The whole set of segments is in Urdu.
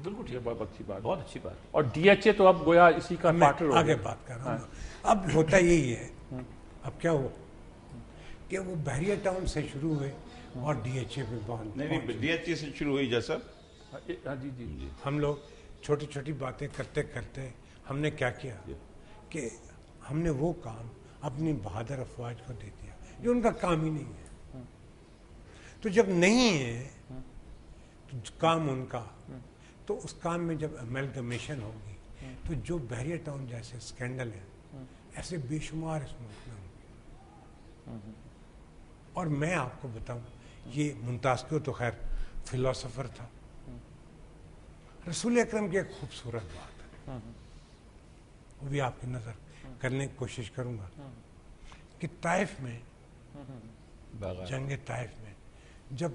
بالکل ٹھیک ہے, بہت اچھی بات, بہت اچھی بات. اور DHA تو اب گویا اسی کا پارٹنر ہو آگے بات کر رہا ہوں. اب ہوتا یہی ہے, اب کیا ہو کہ وہ بحریہ ٹاؤن سے شروع ہوئے اور DHA پہ بہت نہیں, DHA سے شروع ہوئی جیسا. جی جی. ہم لوگ چھوٹی چھوٹی باتیں کرتے کرتے ہم نے کیا کیا کہ ہم نے وہ کام اپنی بہادر افواج کو دے دیا جو ان کا کام ہی نہیں ہے. تو جب نہیں ہے تو کام ان کا, تو اس کام میں جب امیلگمیشن ہوگی تو جو بحریہ ٹاؤن جیسے اسکینڈل ہیں ایسے بے شمار اس ملک میں ہوں گے. اور میں آپ کو بتاؤں, یہ ممتاز تو خیر فلاسفر تھا. رسول اکرم کی ایک خوبصورت بات ہے, وہ بھی آپ کی نظر کرنے کی کوشش کروں گا کہ طائف میں, جنگ طائف میں جب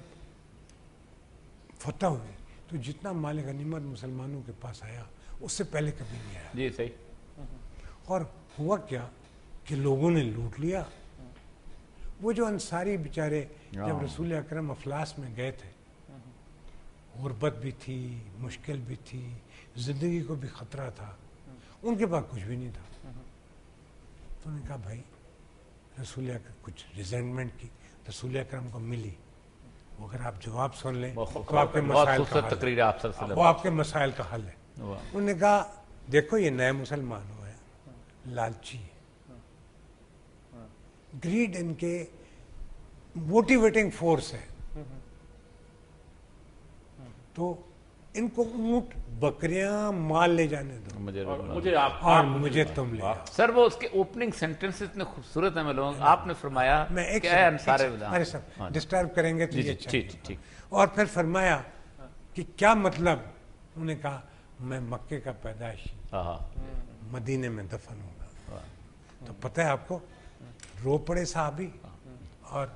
فتح ہوئی تو جتنا مال غنیمت مسلمانوں کے پاس آیا اس سے پہلے کبھی نہیں آیا. جی صحیح. اور ہوا کیا کہ لوگوں نے لوٹ لیا. وہ جو انصاری بیچارے جب رسول اکرم افلاس میں گئے تھے, غربت بھی تھی, مشکل بھی تھی, زندگی کو بھی خطرہ تھا, ان کے پاس کچھ بھی نہیں تھا. تو انہوں نے کہا بھائی رسول اکرم, کچھ ریزنٹمنٹ کی رسول اکرم کو ملی, وہ اگر آپ جواب سن لیں تو آپ کے مسائل کا حل ہے. وہ آپ کے مسائل کا حل ہے. انہوں نے کہا دیکھو یہ نئے مسلمان ہوئے ہیں, لالچی ہے, گریڈ ان کے موٹیویٹنگ فورس ہے, تو ان کو اونٹ بکریاں مال لے جانے دو, مجھے آپ اور مجھے تم لے. سر وہ اس کے اوپننگ سینٹنس اتنے خوبصورت ہیں, میں لوگوں آپ نے فرمایا کہ اے انصار ارے سب ڈسٹرب کریں گے تو یہ ٹھیک. اور پھر فرمایا کہ کیا مطلب, انہوں نے کہا میں مکے کا پیدائشی, مدینے میں دفن ہوگا. تو پتہ ہے آپ کو, رو پڑے صحابی, اور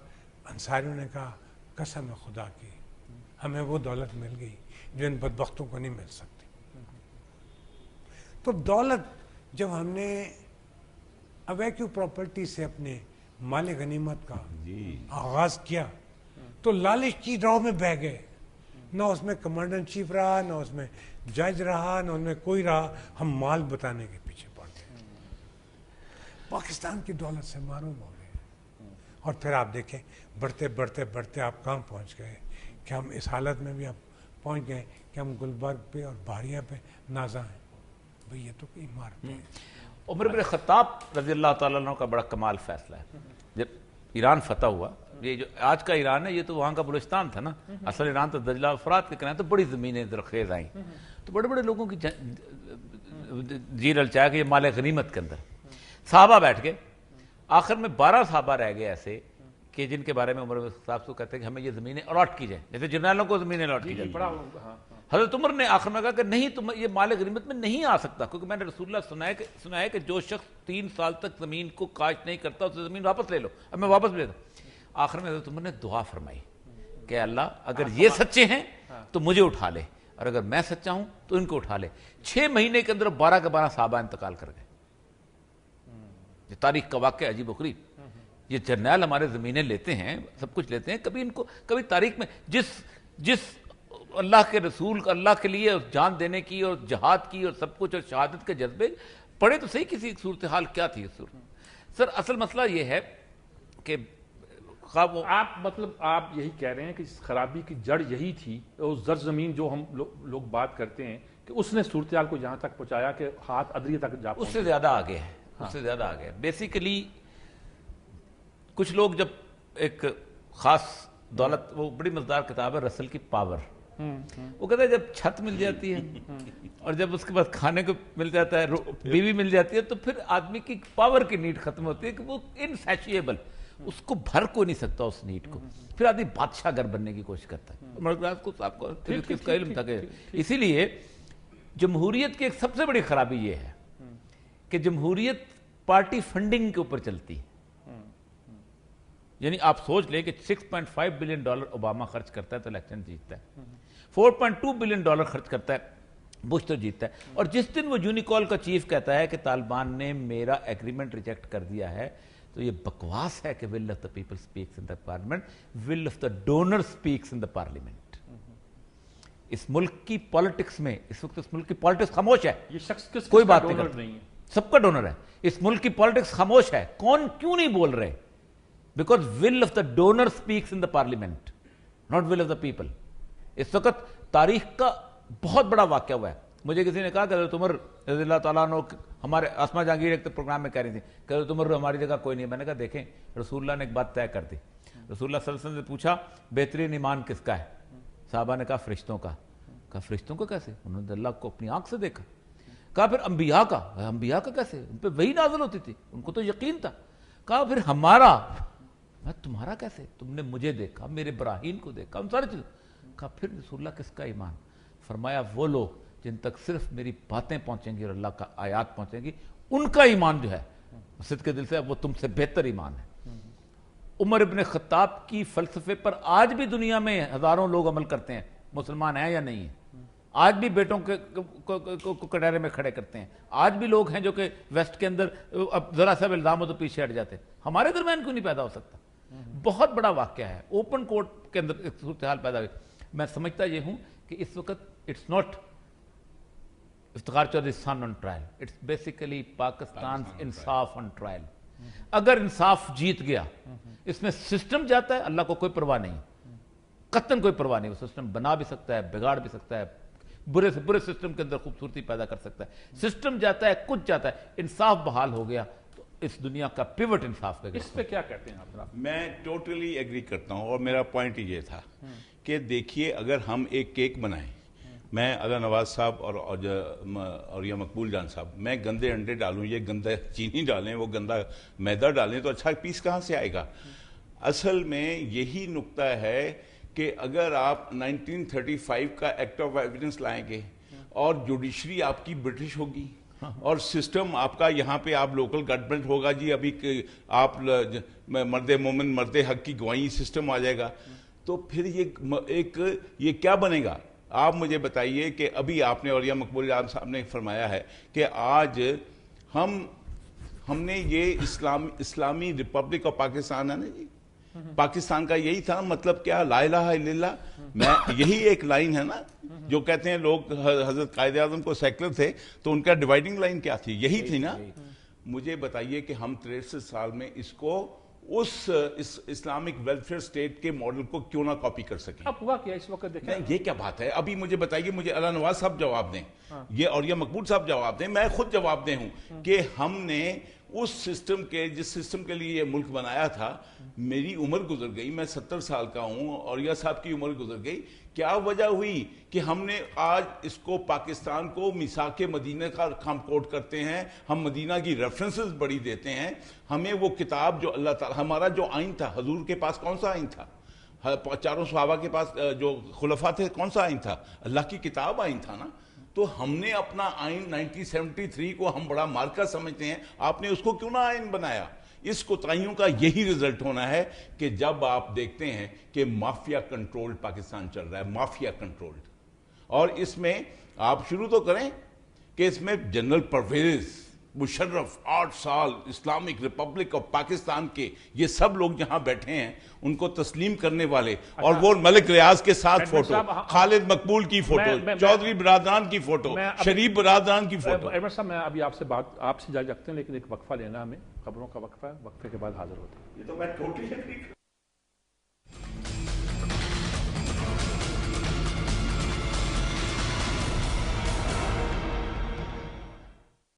انصاریوں نے کہا قسم خدا کی ہمیں وہ دولت مل گئی جو ان بدبختوں کو نہیں مل سکتی. تو دولت جب ہم نے اویکیو پراپرٹی سے اپنے مال غنیمت کا آغاز کیا تو لالچ کی راہ میں بہ گئے. نہ اس میں کمانڈر ان چیف رہا, نہ اس میں جج رہا, نہ ان میں کوئی رہا. ہم مال بتانے کے پیچھے پڑ گئے, پاکستان کی دولت سے معروم ہو گئے. اور پھر آپ دیکھیں بڑھتے بڑھتے بڑھتے آپ کہاں پہنچ گئے کہ ہم اس حالت میں بھی اب پہنچ گئے کہ ہم گلبرگ پہ اور بحریہ پہ نازاں ہیں. بھئی یہ تو عمارتیں ہیں. عمر بن خطاب رضی اللہ تعالیٰ عنہ کا بڑا کمال فیصلہ ہے. جب ایران فتح ہوا, یہ جو آج کا ایران ہے یہ تو وہاں کا بلوچستان تھا نا, اصل ایران تو دجلہ فرات کے کنارے, تو بڑی زمینیں زرخیز آئیں, تو بڑے بڑے لوگوں کی جی للچایا کہ یہ مال غنیمت کے اندر. صحابہ بیٹھ گئے, آخر میں 12 صحابہ رہ گئے ایسے کہ جن کے بارے میں عمر بن خطاب سے کہتے ہیں کہ ہمیں یہ زمینیں الاٹ کی جائیں, جیسے جرنیلوں کو زمینیں الاٹ کی جائیں. حضرت عمر نے آخر میں کہا کہ نہیں, تم یہ مال غنیمت میں نہیں آ سکتا, کیونکہ میں نے رسول اللہ سنا ہے کہ جو شخص 3 سال تک زمین کو کاشت نہیں کرتا اسے زمین واپس لے لو. اب میں واپس لے دوں. آخر میں حضرت عمر نے دعا فرمائی کہ اللہ اگر یہ سچے ہیں تو مجھے اٹھا لے, اور اگر میں سچا ہوں تو ان کو اٹھا لے. 6 مہینے کے اندر 12 کے 12 صحابہ انتقال کر گئے. یہ تاریخ کا واقعہ عجیب و غریب. یہ جرنیل ہمارے زمینیں لیتے ہیں, سب کچھ لیتے ہیں, کبھی ان کو کبھی تاریخ میں جس اللہ کے رسول اللہ کے لیے جان دینے کی اور جہاد کی اور سب کچھ اور شہادت کے جذبے پڑھے تو صحیح کسی صورتحال کیا تھی اس صورت. سر اصل مسئلہ یہ ہے کہ آپ مطلب آپ یہی کہہ رہے ہیں کہ اس خرابی کی جڑ یہی تھی, اس زرزمین جو ہم لوگ بات کرتے ہیں کہ اس نے صورتحال کو یہاں تک پہنچایا کہ ہاتھ ادریہ تک جا, اس سے زیادہ آگے ہے, اس سے زیادہ آگے. بیسیکلی کچھ لوگ جب ایک خاص دولت, وہ بڑی مزدار کتاب ہے رسل کی پاور, وہ کہتا ہے جب چھت مل جاتی ہے اور جب اس کے بعد کھانے کو مل جاتا ہے, بیوی مل جاتی ہے, تو پھر آدمی کی پاور کی نیڈ ختم ہوتی ہے کہ وہ انسیشیبل, اس کو بھر کو نہیں سکتا اس نیڈ کو. پھر آدمی بادشاہ گر بننے کی کوشش کرتا ہے. مرکز کو آپ کو اس کا علم تھا کہ اسی لیے جمہوریت کی ایک سب سے بڑی خرابی یہ ہے کہ جمہوریت پارٹی فنڈنگ کے اوپر چلتی ہے. یعنی آپ سوچ لیں کہ $6.5 بلین اوباما خرچ کرتا ہے تو الیکشن جیتتا ہے, $4.2 بلین خرچ کرتا ہے بش تو جیتتا ہے. اور جس دن وہ یونیکال کا چیف کہتا ہے کہ طالبان نے میرا ایگریمنٹ ریجیکٹ کر دیا ہے, تو یہ بکواس ہے کہ will of the people speaks in the parliament, will of the donor speaks in the parliament. اس ملک کی پالیٹکس میں اس وقت اس ملک کی پالیٹکس خاموش ہے. یہ شخص کس کوئی کا بات ڈونر نہیں ہے؟ سب کا ڈونر ہے. اس ملک کی پالیٹکس خاموش ہے. کون کیوں نہیں بول رہے؟ Because will of the donor speaks in the parliament, not will of the people. اس وقت تاریخ کا بہت بڑا واقعہ ہوا ہے. مجھے کسی نے کہا کہ حضرت عمر رضی اللہ تعالیٰ عنہ, ہمارے آسما جہانگیر ایک پروگرام میں کہہ رہی تھی کہ حضرت عمر ہماری جگہ کوئی نہیں. میں نے کہا دیکھیں, رسول اللہ نے ایک بات طے کر دی. رسول اللہ صلی اللہ علیہ وسلم نے پوچھا بہترین ایمان کس کا ہے؟ صحابہ نے کہا فرشتوں کا. کہا فرشتوں کا کیسے؟ انہوں نے اللہ کو اپنی آنکھ سے دیکھا. کہا پھر انبیاء کا. انبیاء کا کیسے؟ ان پہ وحی نازل ہوتی تھی, ان کو تو یقین تھا. کہا پھر ہمارا. تمہارا کیسے؟ تم نے مجھے دیکھا, میرے براہین کو دیکھا, ہم سارے چیز. کہا پھر رسول اللہ کس کا ایمان؟ فرمایا وہ لوگ جن تک صرف میری باتیں پہنچیں گی اور اللہ کا آیات پہنچیں گی, ان کا ایمان جو ہے صدق کے دل سے وہ تم سے بہتر ایمان ہے. عمر ابن خطاب کی فلسفے پر آج بھی دنیا میں ہزاروں لوگ عمل کرتے ہیں, مسلمان ہیں یا نہیں ہیں. آج بھی بیٹوں کے کٹہرے میں کھڑے کرتے ہیں. آج بھی لوگ ہیں جو کہ ویسٹ کے اندر اب ذرا سا الزام ہو تو پیچھے ہٹ جاتے ہیں. ہمارے درمیان کیوں نہیں پیدا ہو سکتا؟ بہت بڑا واقعہ ہے. اوپن کورٹ کے اندر ایک صورتحال پیدا ہوئی. میں سمجھتا یہ ہوں کہ اس وقت it's not Iftikhar Chaudhry son on trial, it's basically Pakistan insaf on trial. اگر انصاف جیت گیا, اس میں سسٹم جاتا ہے, اللہ کو کوئی پرواہ نہیں, قطعاً کوئی پرواہ نہیں. وہ سسٹم بنا بھی سکتا ہے, بگاڑ بھی سکتا ہے, برے سے برے سسٹم کے اندر خوبصورتی پیدا کر سکتا ہے. سسٹم جاتا ہے, کچھ جاتا ہے, انصاف بحال ہو گیا تو اس دنیا کا پیوٹ انصاف کا. اس پہ کیا کہتے ہیں آپ؟ میں ٹوٹلی ایگری کرتا ہوں, اور میرا پوائنٹ یہ تھا کہ دیکھیے اگر ہم ایک کیک بنائیں, میں اگر نواز صاحب اور یا مقبول جان صاحب, میں گندے انڈے ڈالوں, یہ گندہ چینی ڈالیں, وہ گندا میدا ڈالیں, تو اچھا پیس کہاں سے آئے گا؟ اصل میں یہی نقطہ ہے کہ اگر آپ 1935 کا ایکٹ آف ایویڈنس لائیں گے اور جوڈیشری آپ کی برٹش ہوگی اور سسٹم آپ کا یہاں پہ آپ لوکل گورنمنٹ ہوگا جی, ابھی آپ مرد مومن مرد حق کی گواہی سسٹم آ جائے گا, تو پھر یہ کیا بنے گا؟ آپ مجھے بتائیے کہ ابھی آپ نے اور یا مقبول جان صاحب نے فرمایا ہے کہ آج ہم نے یہ اسلامی ریپبلک آف پاکستان ہے نا جی, پاکستان کا یہی تھا مطلب کیا؟ لا الہ الا اللہ. میں یہی ایک لائن ہے نا جو کہتے ہیں لوگ حضرت قائد اعظم کو سیکولر تھے تو ان کا ڈیوائڈنگ لائن کیا تھی؟ یہی تھی نا. مجھے بتائیے کہ ہم 63 سال میں اس کو اس اسلامک ویلفیئر سٹیٹ کے ماڈل کو کیوں نہ کاپی کر سکیں؟ اب ہوا کیا اس وقت دیکھیں؟ یہ کیا بات ہے؟ ابھی مجھے بتائیے, مجھے اللہ نواز صاحب جواب دیں, یہ اور یہ مقبول صاحب جواب دیں, میں خود جواب دیں ہوں کہ ہم نے اس سسٹم کے جس سسٹم کے لیے یہ ملک بنایا تھا, میری عمر گزر گئی, میں 70 سال کا ہوں, اور یہ صاحب کی عمر گزر گئی. کیا وجہ ہوئی کہ ہم نے آج اس کو پاکستان کو میثاق مدینہ کا ہم کوٹ کرتے ہیں, ہم مدینہ کی ریفرنسز بڑی دیتے ہیں. ہمیں وہ کتاب جو اللہ تعالی, ہمارا جو آئین تھا, حضور کے پاس کون سا آئین تھا؟ چاروں صحابہ کے پاس جو خلفاء تھے کون سا آئین تھا؟ اللہ کی کتاب آئین تھا نا. تو ہم نے اپنا آئین 1973 کو ہم بڑا مارکر سمجھتے ہیں, آپ نے اس کو کیوں نہ آئین بنایا؟ اس کوتاہیوں کا یہی رزلٹ ہونا ہے کہ جب آپ دیکھتے ہیں کہ مافیا کنٹرول پاکستان چل رہا ہے, مافیا کنٹرولڈ, اور اس میں آپ شروع تو کریں کہ اس میں جنرل پرویز مشرف 8 سال اسلامک ریپبلک آف پاکستان کے یہ سب لوگ جہاں بیٹھے ہیں ان کو تسلیم کرنے والے, اور وہ ملک ریاض کے ساتھ فوٹو, خالد مقبول کی فوٹو, چودھری برادران کی فوٹو, شریف برادران کی فوٹو. ایڈمنٹ صاحب, میں ابھی آپ سے جاری رکھتے ہیں, لیکن ایک وقفہ لینا ہمیں, خبروں کا وقفہ ہے, وقفے کے بعد حاضر ہوتے ہیں. یہ تو میں ٹوٹلی